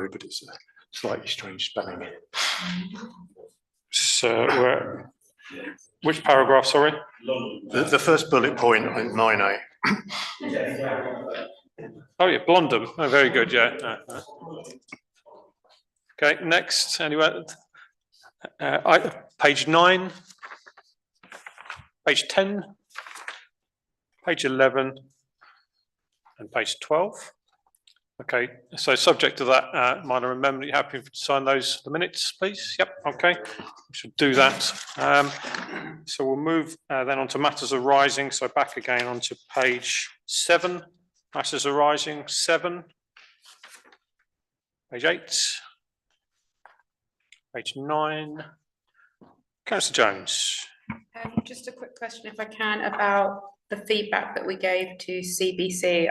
Road, but it's a slightly strange spelling. So, which paragraph, sorry? The first bullet point, I think 9A. Oh, yeah, Blondham. Oh, very good, yeah. Okay, next, anyway. Page 9, page 10, page 11, and page 12. Okay, so subject to that minor amendment, you happy to sign those the minutes, please? Yep, okay, we should do that. So we'll move then on to matters arising. So back again onto page 7, matters arising 7, page 8, page 9. Councillor Jones. Just a quick question, if I can, about the feedback that we gave to CBC.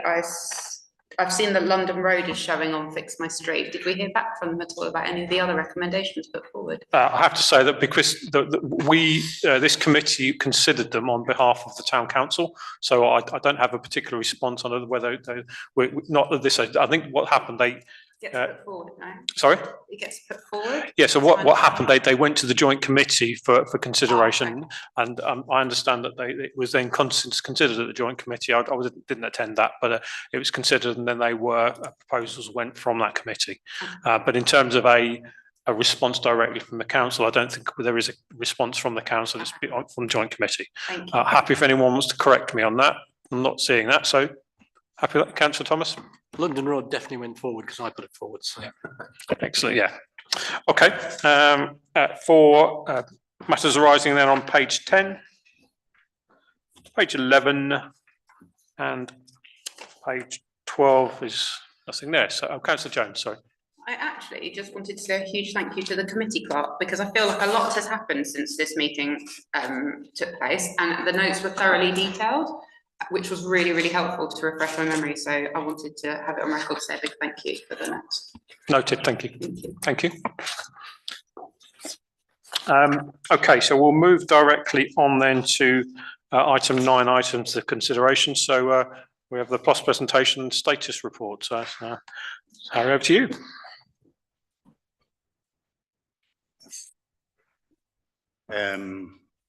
I've seen that London Road is showing on Fix My Street. Did we hear back from them at all about any of the other recommendations put forward? I have to say that because this committee considered them on behalf of the town council, so I don't have a particular response on whether not that this. I think what happened Gets put forward, no? Sorry? It gets put forward? Yeah, so what happened, they went to the joint committee for consideration, Oh, okay. And I understand that it was then considered at the joint committee. I didn't attend that, but it was considered, and then proposals went from that committee. But in terms of a response directly from the council, I don't think there is a response from the council, it's from the joint committee. Thank you. Happy if anyone wants to correct me on that. I'm not seeing that, so happy with that, Councillor Thomas? London Road definitely went forward because I put it forward. So. Excellent, yeah. Okay, for matters arising then on page 10, page 11, and page 12 is nothing there. So, Councillor Jones, sorry. I actually just wanted to say a huge thank you to the committee clerk, because I feel like a lot has happened since this meeting took place, and the notes were thoroughly detailed, which was really, really helpful to refresh my memory. So I wanted to have it on record to say a big thank you for the notes. Noted, thank you. Thank you. Okay, so we'll move directly on then to item 9, items of consideration. So we have the PLOS presentation status report. So Harry, over to you.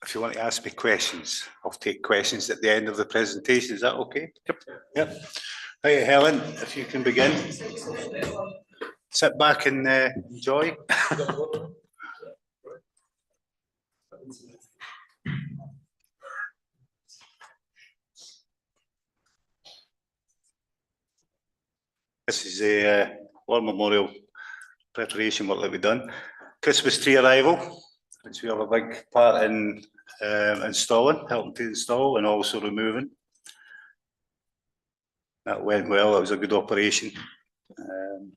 If you want to ask me questions, I'll take questions at the end of the presentation. Is that okay? Yep. Yep. Hey, Helen, if you can begin. Sit back and enjoy. This is a war memorial preparation work that we've done. Christmas tree arrival, which we have a big part in installing, helping to install and also removing. That went well, that was a good operation. And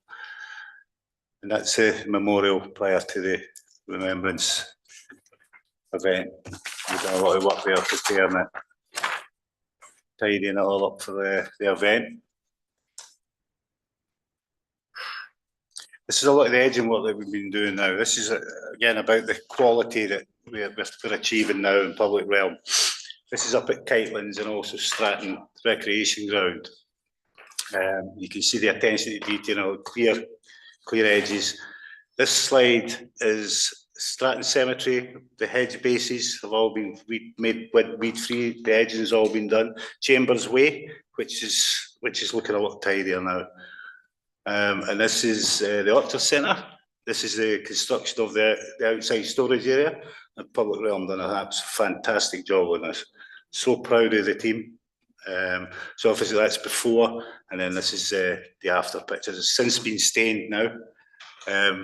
that's a memorial prior to the remembrance event. We've done a lot of work there preparing it, tidying it all up for the event. This is a lot of the edging work that we've been doing now. This is again about the quality that we're achieving now in public realm. This is up at Kitelands and also Stratton Recreation Ground. You can see the attention to detail, clear edges. This slide is Stratton Cemetery. The hedge bases have all been made weed free. The edging has all been done. Chambers Way, which is looking a lot tidier now. And this is the Orchard Centre. This is the construction of the outside storage area. The public realm done a fantastic job on this. So proud of the team. So obviously that's before, and then this is the after pictures. It's since been stained now.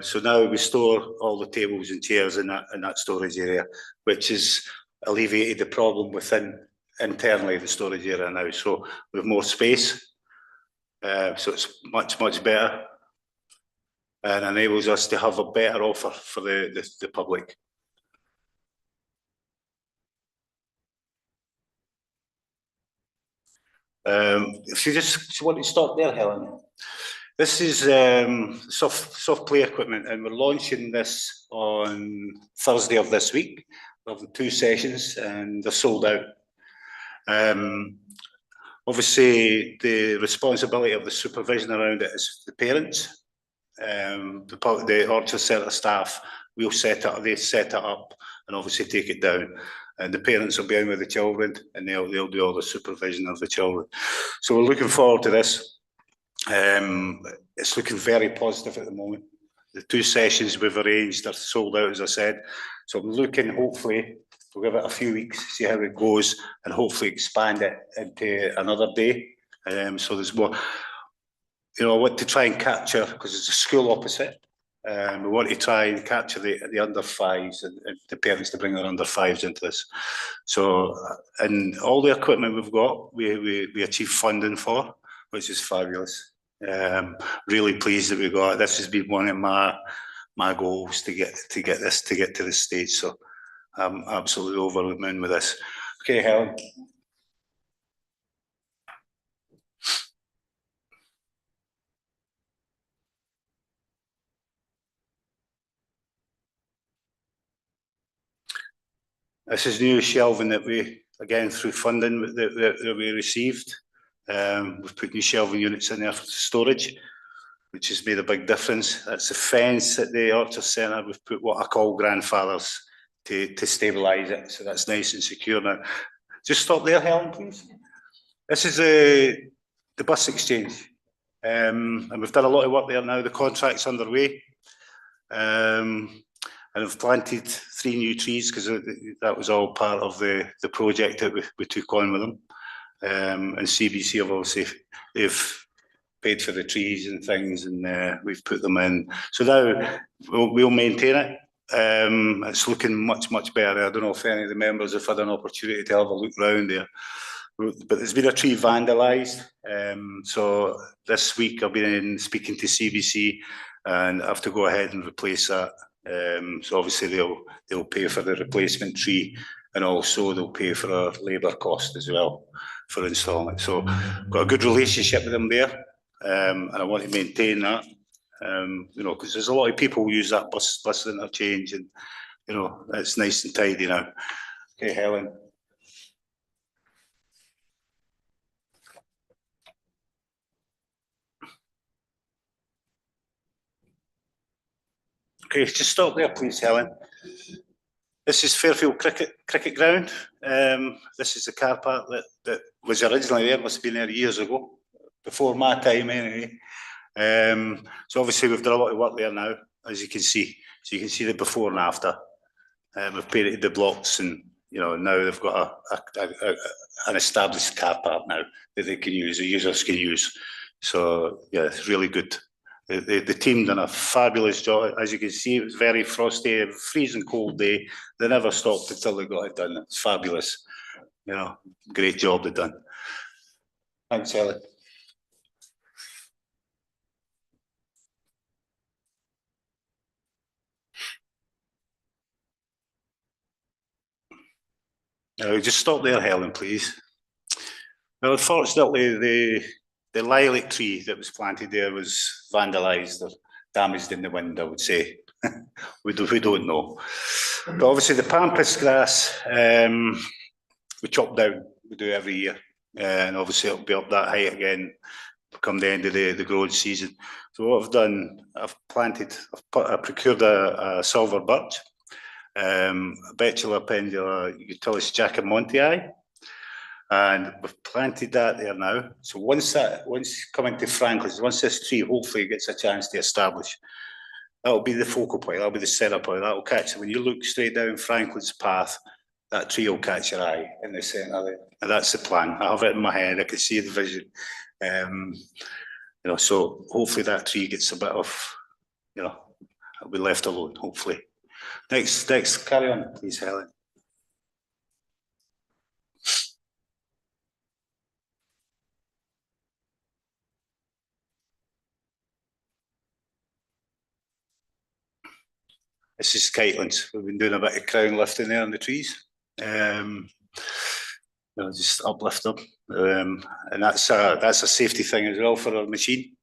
So now we store all the tables and chairs in that storage area, which has alleviated the problem internally the storage area now. So we have more space. So it's much better and enables us to have a better offer for the public. If you just want to stop there, Helen. This is soft play equipment, and we're launching this on Thursday of this week. We're having 2 sessions and they're sold out. Obviously, the responsibility of the supervision around it is the parents. the orchard centre staff will they set it up and obviously take it down. And the parents will be in with the children, and they'll do all the supervision of the children. So we're looking forward to this. It's looking very positive at the moment. The 2 sessions we've arranged are sold out, as I said. So I'm looking, hopefully, we'll give it a few weeks, see how it goes, and hopefully expand it into another day. So there's more, I want to try and capture, because it's a school opposite. We want to try and capture the under 5s and the parents to bring their under 5s into this. So, and all the equipment we've got, we achieved funding for, which is fabulous. Really pleased that we got it. This has been one of my goals to get to this stage. So I'm absolutely over the moon with this. Okay, Helen. This is new shelving that we, again, through funding that we received. We've put new shelving units in there for storage, which has made a big difference. That's the fence at the Orchard Centre. We've put what I call grandfathers to stabilise it, so that's nice and secure now. Just stop there, Helen, please. This is the bus exchange, and we've done a lot of work there now. The contract's underway. And I've planted 3 new trees because that was all part of the project that we took on with them. And CBC have obviously, they've paid for the trees and things, and we've put them in. So now we'll maintain it. It's looking much, much better. I don't know if any of the members have had an opportunity to have a look around there. But there's been a tree vandalised. So this week I've been speaking to CBC, and I have to go ahead and replace that. So obviously they'll pay for the replacement tree, and also they'll pay for our labour cost as well for installing it. So got a good relationship with them there, and I want to maintain that. Because there's a lot of people who use that bus interchange, and it's nice and tidy now. Okay, Helen. Okay, just stop there, please, Helen. This is Fairfield Cricket Ground. This is the car park that was originally there, must have been there years ago, before my time anyway. So obviously we've done a lot of work there now, as you can see. So you can see the before and after. We've painted the blocks, and now they've got an established car park now that they can use, the users can use. So yeah, it's really good. The team done a fabulous job. As you can see, it was very frosty, freezing cold day. They never stopped until they got it done. It's fabulous. Great job they've done. Thanks, Helen. Just stop there, Helen, please. Well, unfortunately, the lilac tree that was planted there was vandalised or damaged in the wind, I would say. we don't know. But obviously the pampas grass, we chop down, we do every year. And obviously it'll be up that height again come the end of the growing season. So what I've done, I've procured a silver birch, Betula pendula utilis jacquemontii, and we've planted that there now. So once coming to Franklin's, once this tree hopefully gets a chance to establish, that'll be the focal point, that'll be the centre point, that'll catch it. When you look straight down Franklin's path, that tree will catch your eye in the centre there. And that's the plan. I have it in my head, I can see the vision. So hopefully that tree gets a bit of, it'll be left alone, hopefully. Next, carry on, please, Helen. This is Kitelands. We've been doing a bit of crown lifting there on the trees. Just uplift them. And that's a safety thing as well for our machine,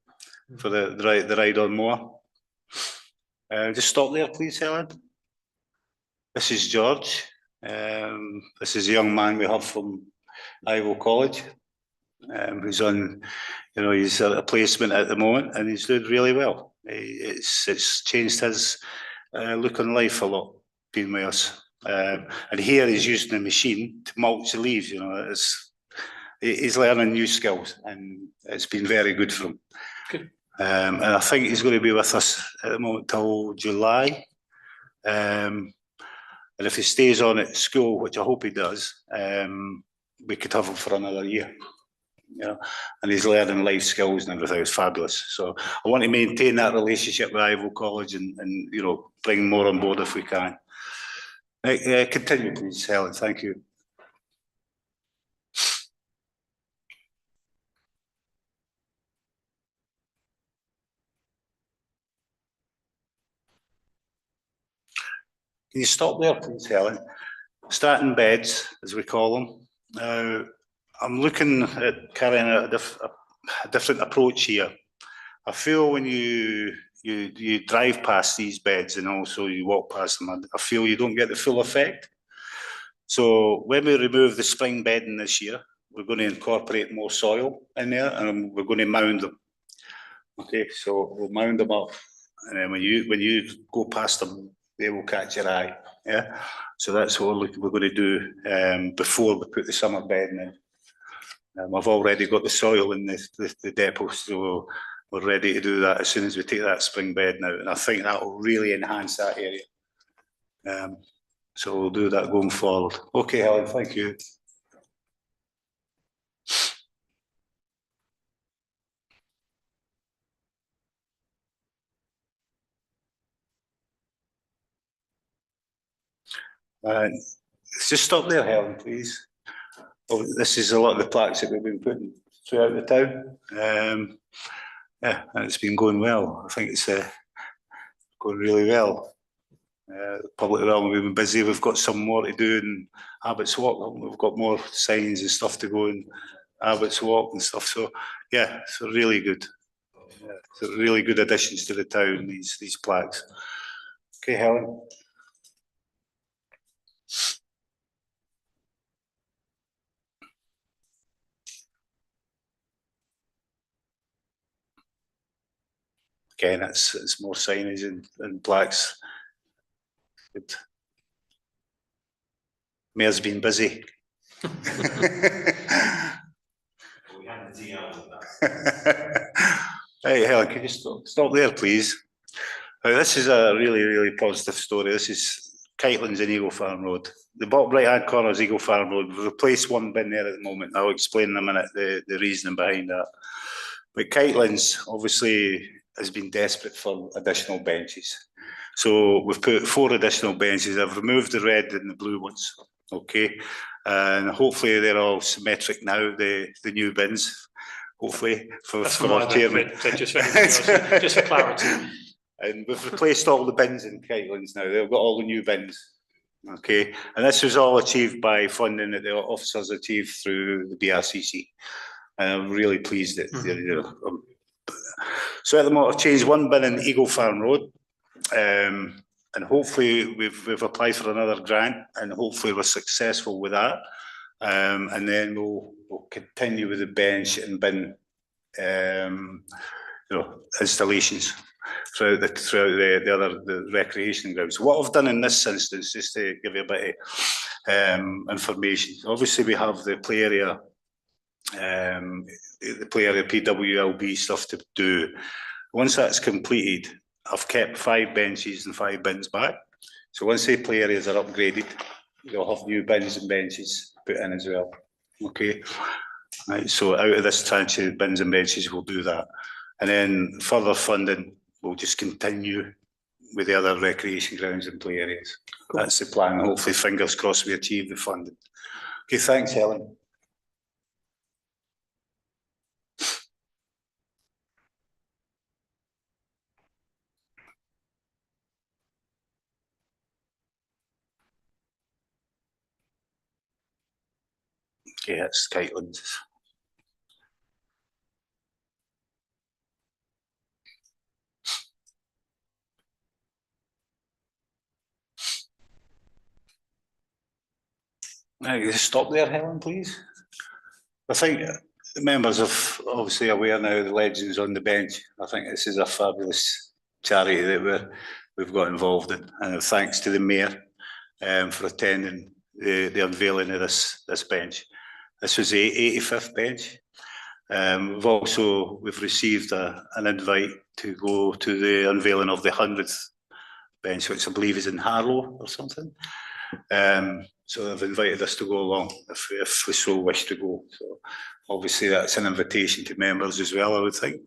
for the ride-on mower. Just stop there, please, Helen. This is George. This is a young man we have from Iowa College, who's on, he's at a placement at the moment, and he's doing really well. It's changed his look on life a lot, being with us. And here he's using the machine to mulch the leaves, you know, he's learning new skills and it's been very good for him. Good. And I think he's going to be with us at the moment till July. And if he stays on at school, which I hope he does, we could have him for another year. You know, and he's learning life skills and everything. It's fabulous. So I want to maintain that relationship with Ivo College and you know, bring more on board if we can. Continue, please, Helen. Thank you. Can you stop there, please, Helen? Starting beds, as we call them. Now, I'm looking at carrying a different approach here. I feel when you drive past these beds and also you walk past them, I feel you don't get the full effect. So when we remove the spring bedding this year, we're going to incorporate more soil in there and we're going to mound them. Okay, so we'll mound them up, and then when you go past them, they will catch your eye. Yeah, so that's what we're going to do before we put the summer bedding in. I've already got the soil in the depot, so we're ready to do that as soon as we take that spring bedding out, and I think that will really enhance that area. So we'll do that going forward. Okay, Helen, thank you. Just stop there, Helen, please. Oh, this is a lot of the plaques that we've been putting throughout the town. Yeah, and it's been going well. I think it's going really well. The public realm, we've been busy. We've got some more to do in Abbott's Walk. We've got more signs and stuff to go in Abbott's Walk and stuff. So yeah, it's really good. Yeah, it's really good additions to the town, these plaques. Okay, Helen. Again, it's more signage and plaques. Good. Mayor's been busy. Hey, Helen, can you stop there, please? Now, this is a really, really positive story. This is Kitelands and Eagle Farm Road. The bottom right-hand corner is Eagle Farm Road. We've replaced one bin there at the moment. I'll explain in a minute the reasoning behind that. But Kitelands, obviously, has been desperate for additional benches. So we've put 4 additional benches. I've removed the red and the blue ones, okay? And hopefully they're all symmetric now, the new bins, hopefully, for our chairman. Just for clarity. And we've replaced all the bins in Kitelands now. They've got all the new bins, okay? And this was all achieved by funding that the officers achieved through the BRCC. And I'm really pleased that, so at the moment, I've changed one bin in Eagle Farm Road, and hopefully we've applied for another grant, and hopefully we're successful with that, and then we'll continue with the bench and bin, installations throughout the recreation grounds. So what I've done in this instance, just to give you a bit of information. Obviously, we have the play area. The play area PWLB stuff to do. Once that's completed, I've kept 5 benches and 5 bins back. So once the play areas are upgraded, you'll have new bins and benches put in as well. Okay. Right, so out of this tranche of bins and benches, we'll do that. And then further funding, we'll just continue with the other recreation grounds and play areas. Cool. That's the plan. Hopefully, fingers crossed, we achieve the funding. Okay, thanks, Helen. Okay, that's Kitelands. Now, you stop there, Helen, please. I think the members are obviously aware now of the legends on the bench. I think this is a fabulous charity that we've got involved in. And thanks to the mayor for attending the unveiling of this bench. This was the 85th bench. We've received an invite to go to the unveiling of the 100th bench, which I believe is in Harlow or something. So they've invited us to go along if we so wish to go. So obviously that's an invitation to members as well, I would think.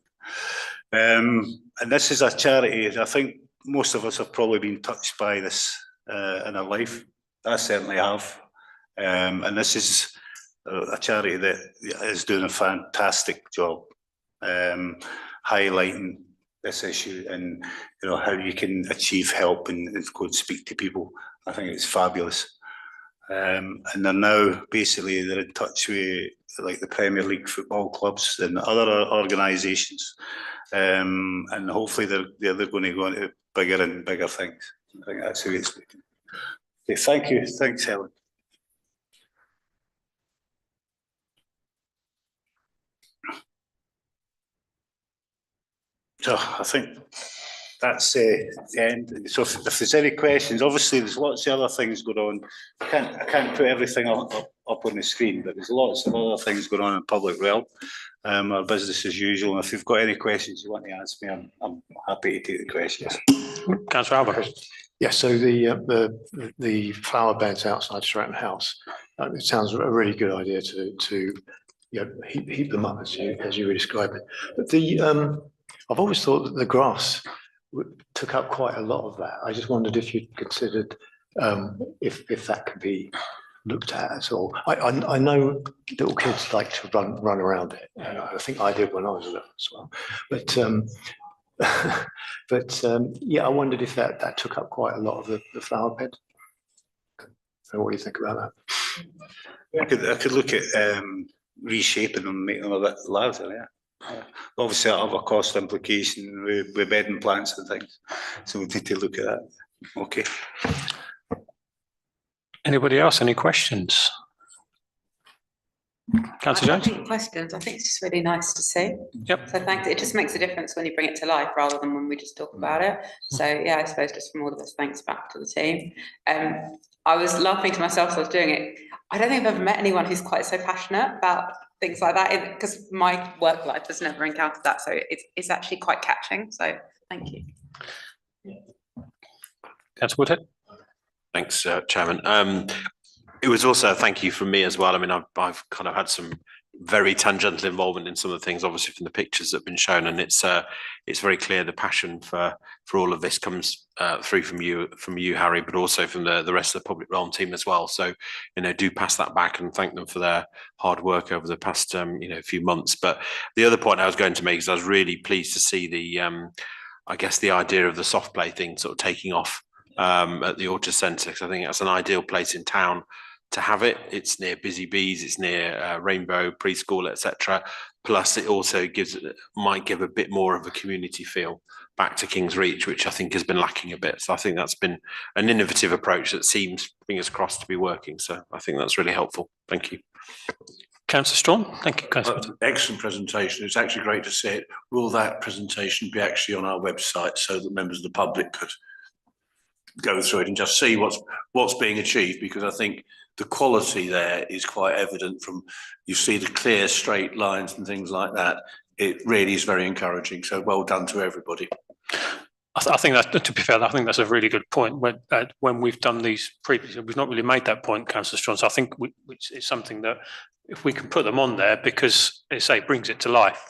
And this is a charity. I think most of us have probably been touched by this in our life. I certainly have. And this is a charity that is doing a fantastic job highlighting this issue and how you can achieve help and go and speak to people. I think it's fabulous. And they're now basically they're in touch with like the Premier League football clubs and other organisations, and hopefully they're going to go into bigger and bigger things. I think that's who it's looking. Okay, thank you. Thanks, Helen. So I think that's the end. So if there's any questions, obviously there's lots of other things going on. I can't put everything up on the screen, but there's lots of other things going on in public realm. Our business as usual. And if you've got any questions you want to ask me, I'm happy to take the questions. Councillor Albert. Yeah, so the flower beds outside Stratton House, it sounds a really good idea to heap them up as you described it. But I've always thought that the grass took up quite a lot of that. I just wondered if you'd considered if that could be looked at all. I know little kids like to run around it. And I think I did when I was little as well. But yeah, I wondered if that took up quite a lot of the flower bed. So what do you think about that? I could look at reshaping them, making them a bit larger. Yeah. Obviously, that'll have a cost implication with bedding plants and things. So we need to look at that. Okay. Anybody else? Any questions? Councillor Jones? I think questions. I think it's just really nice to see. Yep. So thanks. It just makes a difference when you bring it to life rather than when we just talk about it. So yeah, I suppose just from all of us, thanks back to the team. I was laughing to myself as I was doing it. I don't think I've ever met anyone who's quite so passionate about things like that, because my work life has never encountered that. So it's actually quite catching. So thank you. Councillor Woodhead? Thanks, Chairman. It was also a thank you from me as well. I mean, I've kind of had some very tangential involvement in some of the things, obviously from the pictures that have been shown, and it's very clear the passion for all of this comes through from you, Harry, but also from the rest of the public realm team as well. So, do pass that back and thank them for their hard work over the past few months. But the other point I was going to make is I was really pleased to see the I guess the idea of the soft play thing sort of taking off at the Orchard Centre, because I think that's an ideal place in town to have it. It's near Busy Bees, it's near Rainbow Preschool, etc. Plus, it also might give a bit more of a community feel back to King's Reach, which I think has been lacking a bit. So I think that's been an innovative approach that seems, fingers crossed, to be working. So I think that's really helpful. Thank you. Councillor Strong? Thank you, Councillor. Excellent presentation. It's actually great to see it. Will that presentation be actually on our website so that members of the public could go through it and just see what's being achieved? Because I think the quality there is quite evident from, you see the clear straight lines and things like that. It really is very encouraging. So well done to everybody. I think that, to be fair, I think that's a really good point. When we've done these previously, we've not really made that point, Councillor Strong. So I think it's something that if we can put them on there, because they say it brings it to life.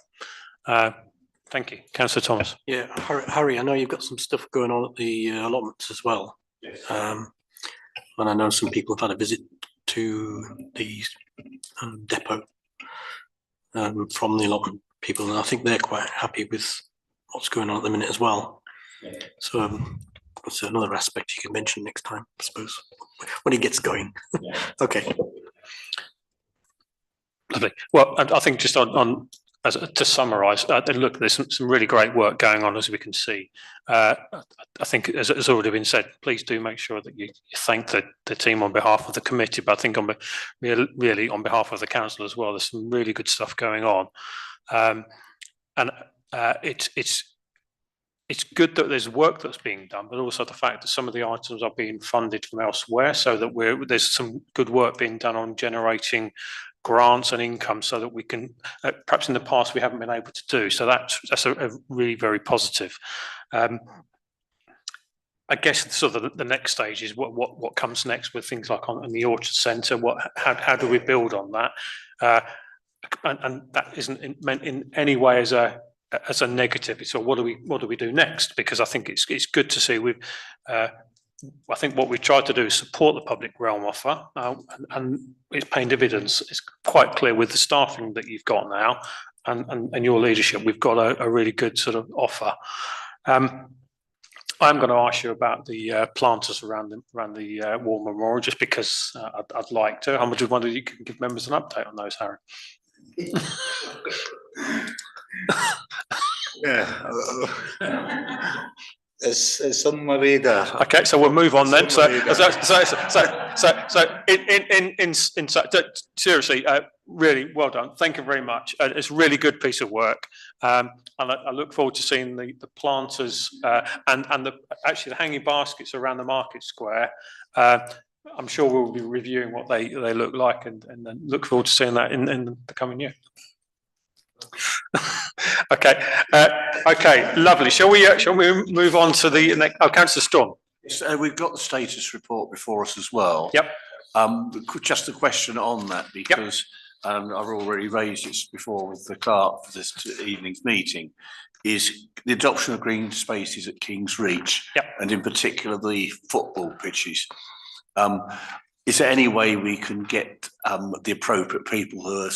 Thank you, Councillor Thomas. Yeah, Harry, I know you've got some stuff going on at the allotments as well. Yes. And I know some people have had a visit to the depot from the allotment people, and I think they're quite happy with what's going on at the minute as well. Yeah. So that's another aspect you can mention next time, I suppose, when it gets going. Yeah. Okay. Lovely. Well, I think just to summarise, look, there's some really great work going on, as we can see. I think, as has already been said, please do make sure that you thank the team on behalf of the committee, but I think really on behalf of the council as well. There's some really good stuff going on, and it's it's good that there's work that's being done, but also the fact that some of the items are being funded from elsewhere, so that there's some good work being done on generating grants and income, so that we can, perhaps in the past we haven't been able to do. So that's a really very positive. I guess sort of the next stage is what comes next with things like on the Orchard Centre. How do we build on that? And that isn't meant in any way as a negative. It's what do we do next? Because I think it's good to see I think what we've tried to do is support the public realm offer, and it's paying dividends. It's quite clear with the staffing that you've got now and your leadership. We've got a really good sort of offer. I'm going to ask you about the planters around the War Memorial, just because I'd like to. I just wonder if you can give members an update on those, Harry. Yeah. It's on my radar. Okay, so we'll move on then. So seriously, really well done. Thank you very much. It's a really good piece of work, and I look forward to seeing the planters and actually the hanging baskets around the market square. I'm sure we'll be reviewing what they look like, and then look forward to seeing that in the coming year. Okay, lovely. Shall we move on to the next? Oh, Councillor Storm. We've got the status report before us as well. Yep. Just a question on that, because I've already raised this before with the clerk for this evening's meeting, is the adoption of green spaces at King's Reach, and in particular the football pitches. Is there any way we can get the appropriate people who are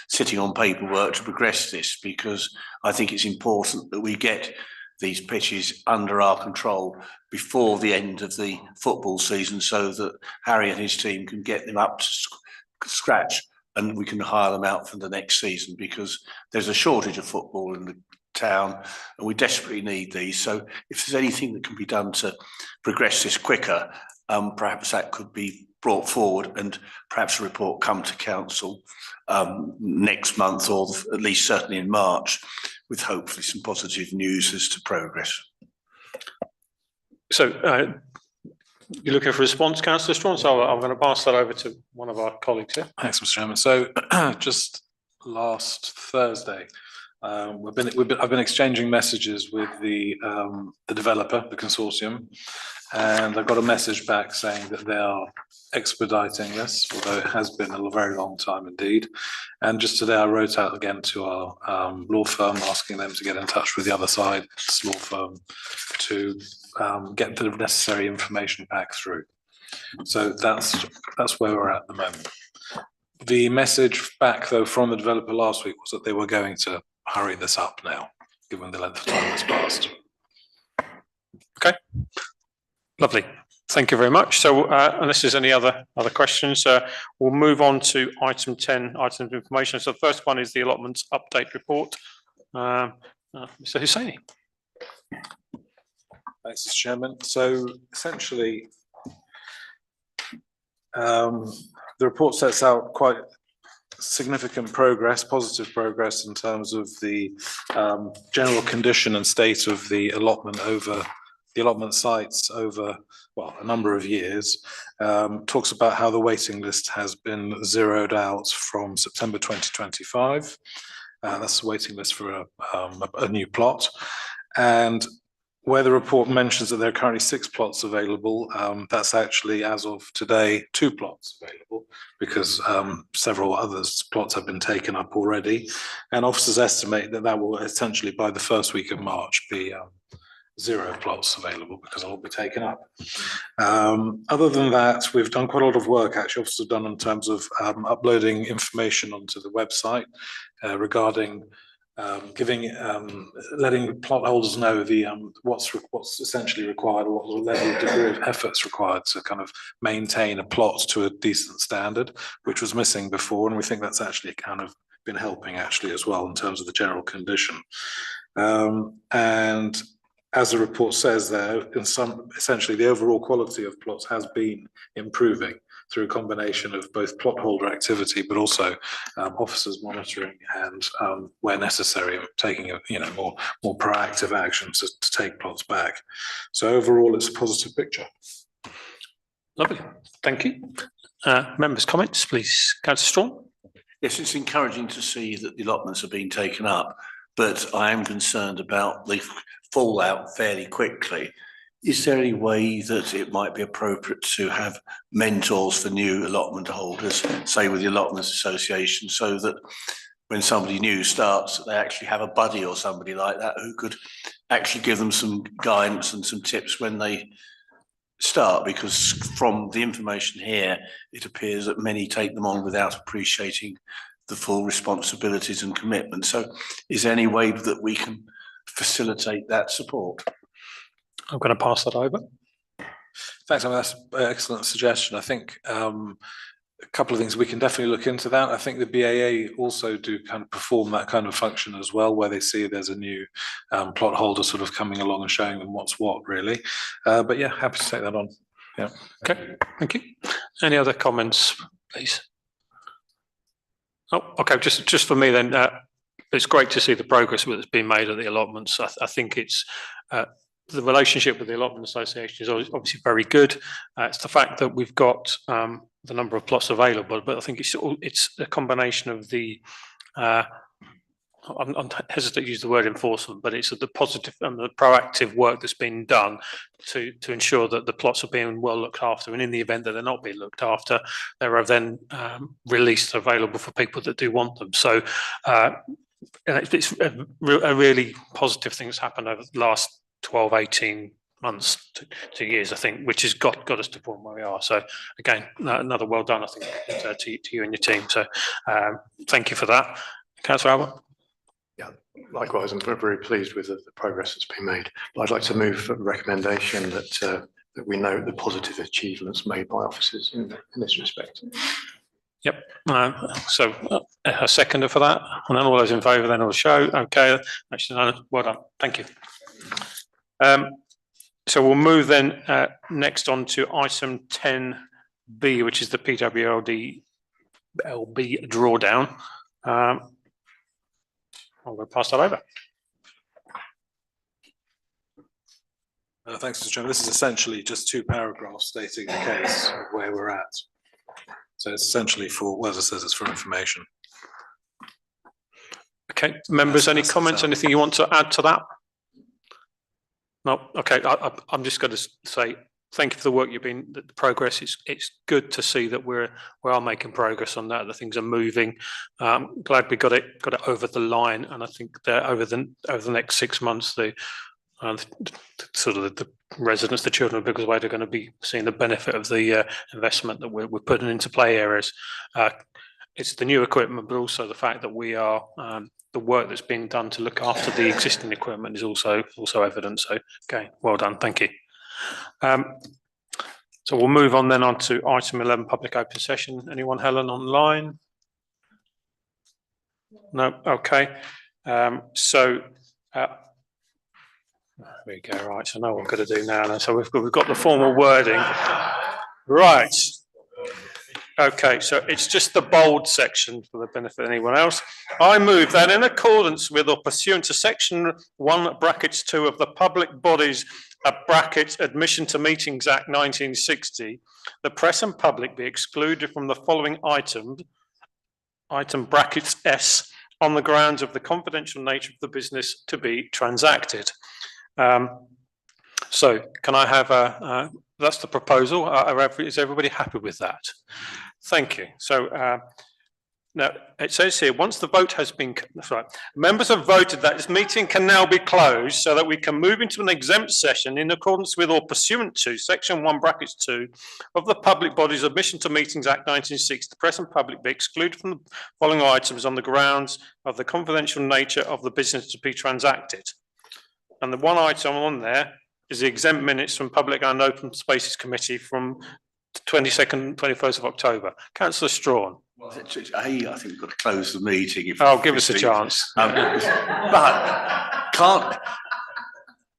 sitting on paperwork to progress this? Because I think it's important that we get these pitches under our control before the end of the football season, so that Harry and his team can get them up to scratch and we can hire them out for the next season, because there's a shortage of football in the town and we desperately need these. So if there's anything that can be done to progress this quicker, perhaps that could be brought forward, and perhaps a report come to council next month, or at least certainly in March, with hopefully some positive news as to progress. So you're looking for a response, Councillor Strawn, so I'm going to pass that over to one of our colleagues here. Thanks, Mr. Chairman. So just last Thursday, I've been exchanging messages with the developer, the consortium, and I got a message back saying that they are expediting this, although it has been a very long time indeed. And just today I wrote out again to our law firm, asking them to get in touch with the other side, this law firm, to get the necessary information back through. So that's where we're at the moment. The message back though from the developer last week was that they were going to hurry this up now, given the length of time that's passed. Okay, lovely. Thank you very much. So unless there's any other questions, we'll move on to item 10, items of information. So the first one is the allotments update report. Mr. Hussaini. Thanks, Mr. Chairman. So essentially, the report sets out quite significant progress, positive progress in terms of the general condition and state of the allotment sites over, well, a number of years. Talks about how the waiting list has been zeroed out from September 2025. That's the waiting list for a new plot. And where the report mentions that there are currently 6 plots available, that's actually, as of today, 2 plots available, because several others plots have been taken up already. And officers estimate that will essentially, by the first week of March, be 0 plots available, because they'll be taken up. Other than that, we've done quite a lot of work, actually, officers have done in terms of uploading information onto the website regarding letting plot holders know the what's essentially required, or what level of degree of efforts required to kind of maintain a plot to a decent standard, which was missing before, and we think that's actually kind of been helping actually as well in terms of the general condition. And as the report says there, essentially the overall quality of plots has been improving. through a combination of both plot holder activity, but also officers monitoring and where necessary, taking a more proactive action to take plots back. So overall, it's a positive picture. Lovely, thank you. Members' comments, please. Councillor Strawn. Yes, it's encouraging to see that the allotments are being taken up, but I am concerned about the fallout fairly quickly. Is there any way that it might be appropriate to have mentors for new allotment holders, say with the Allotments Association, so that when somebody new starts, they actually have a buddy or somebody like that who could actually give them some guidance and some tips when they start? Because from the information here, it appears that many take them on without appreciating the full responsibilities and commitment. So is there any way that we can facilitate that support? I'm going to pass that over. Thanks, that's an excellent suggestion. I think a couple of things, we can definitely look into that. I think the BAA also do kind of perform that kind of function as well, where they see there's a new plot holder sort of coming along and showing them what's what, really. But yeah, happy to take that on. Yeah. Okay, thank you. Any other comments, please? Oh, okay, just for me then, it's great to see the progress that's been made at the allotments. I think it's the relationship with the Allotment Association is obviously very good. It's the fact that we've got the number of plots available, but I think it's a combination of the I'm hesitant to use the word enforcement, but it's the positive and the proactive work that's been done to ensure that the plots are being well looked after, and in the event that they're not being looked after, they are then released available for people that do want them. So it's a really positive thing that's happened over the last 12, 18 months to years, I think, which has got us to the point where we are. So again, another well done, I think, to you and your team. So thank you for that. Councillor Albert. Yeah, likewise, I'm very pleased with the progress that's been made. But I'd like to move a recommendation that we note the positive achievements made by officers in this respect. Yep. So a seconder for that, and then all those in favour then will show. Okay, actually, well done. Thank you. So we'll move then next on to item 10B, which is the PWLD LB drawdown. I'm going to pass that over. Thanks, Mr. Chairman. This is essentially just 2 paragraphs stating the case of where we're at. So it's essentially for, well, as it says, it's for information. Okay, members, any comments, anything you want to add to that? No, okay, I'm just going to say thank you for the work you've been, the progress. It's good to see that we are making progress on that. The things are moving. Glad we got it over the line, and I think that over the next 6 months, the residents, the children of Biggleswade, are going to be seeing the benefit of the investment that we're putting into play areas. It's the new equipment, but also the fact that we are the work that's being done to look after the existing equipment is also evident. So, okay, well done, thank you. So we'll move on then to item 11, public open session. Anyone, Helen, online? No, okay. So there we go. Right, so I know what I'm going to do now. So we've got the formal wording. Right. Okay, so it's just the bold section for the benefit of anyone else. I move that in accordance with or pursuant to section 1(2) of the Public Bodies Admission to Meetings Act 1960, the press and public be excluded from the following item (S) on the grounds of the confidential nature of the business to be transacted. So can I have that's the proposal. Is everybody happy with that? Thank you. So now it says here, once the vote has been, sorry, members have voted that this meeting can now be closed so that we can move into an exempt session in accordance with or pursuant to section 1(2) of the Public Bodies Admission to Meetings Act 1960. The press and public be excluded from the following items on the grounds of the confidential nature of the business to be transacted. And the one item on there is the exempt minutes from Public and Open Spaces Committee from 22nd, 21st of October. Councillor Strawn. Well, I think we've got to close the meeting. Oh, give us a chance. But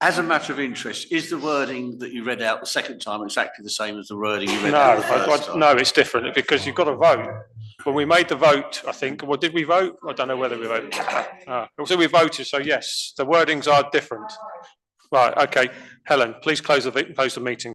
As a matter of interest, is the wording that you read out the second time exactly the same as the wording you read No, out the first time? no, it's different because you've got to vote. When we made the vote, I think, well, did we vote? I don't know whether we voted. So we voted, so yes, the wordings are different. Right, okay. Helen, please close the meeting.